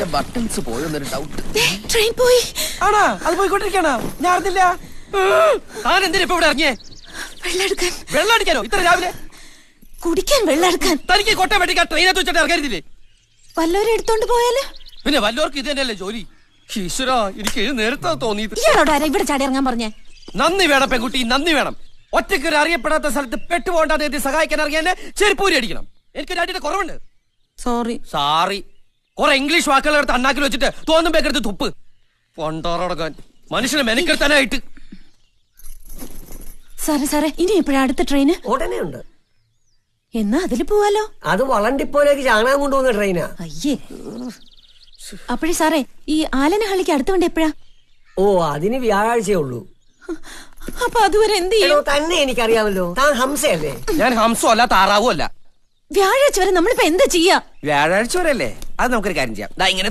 എന്റെ buttons പോയെന്നൊരു doubt. Train പോയി. ആണോ? അത് പോയിക്കൊണ്ടിരിക്കണോ? ഞാൻ അറിഞ്ഞില്ല. താൻ എന്തിനാ ഇപ്പൊ ഇവിടെ ഇറങ്ങിയേ? വെള്ളമെടുക്കാൻ. വെള്ളം അടിക്കാനോ ഇത്ര രാവിലെ? കുടിക്കാൻ വെള്ളമെടുക്കാൻ. തനിക്ക് കൊട്ട വെട്ടിക്കാൻ ട്രെയിനകത്ത് വെച്ചിട്ട് ഇറങ്ങരുതില്ലേ? വല്ലവരും എടുത്തോണ്ട് പോയാല്? പിന്നെ വല്ലവർക്കും ഇത് തന്നെയല്ലേ ജോലി. ഈശ്വരാ, എനിക്ക് ഇത് നേരത്തെ തോന്നിയത്. ഇയാളോട് ആരാ ഇവിടെ ചാടി ഇറങ്ങാൻ പറഞ്ഞേ? നന്ദി വേണം പെൺകുട്ടി, നന്ദി വേണം. ഒറ്റയ്ക്ക് ഒരു അറിയപ്പെടാത്ത സ്ഥലത്ത് പെട്ടുപോകേണ്ടത് എത്തി സഹായിക്കാൻ ഇറങ്ങിയ ചെരുപ്പൂരി അടിക്കണം. എനിക്ക് രണ്ടിന്റെ കുറവുണ്ട്. സോറി. സാറി. കുറെ ഇംഗ്ലീഷ് വാക്കുകൾ എടുത്ത് അണ്ണാക്കിൽ വെച്ചിട്ട് തോന്നുമ്പേക്കെടുത്ത് തുപ്പ്. പൊണ്ടോറടക്കാൻ മനുഷ്യനെ മെനക്കെടുത്താനായിട്ട്. സാറേ ഇനി എപ്പോഴാ അടുത്ത ട്രെയിന്? ഉടനെ ഉണ്ട്. എന്നാ അതില് പോവാലോ. അത് വളണ്ടിപ്പോലേക്ക് ചാണകം കൊണ്ടുപോകുന്ന ട്രെയിനാ. അയ്യേ. അപ്പോഴേ സാറേ, ഈ ആലനഹള്ളിക്ക് അടുത്ത വണ്ടി എപ്പോഴാ? ഓ, അതിന് വ്യാഴാഴ്ചയേ ഉള്ളൂ. അപ്പൊ അതുവരെ എന്ത് ചെയ്യും? തന്നെ എനിക്കറിയാമല്ലോ, താൻ ഹംസയല്ലേ? ഞാൻ ഹംസോ അല്ല താറാവോ അല്ല. വ്യാഴാഴ്ച വരെ നമ്മളിപ്പോ എന്താ ചെയ്യാ? വ്യാഴാഴ്ച വരെ അല്ലേ? അത് നമുക്കൊരു കാര്യം ചെയ്യാം. ഇങ്ങനെ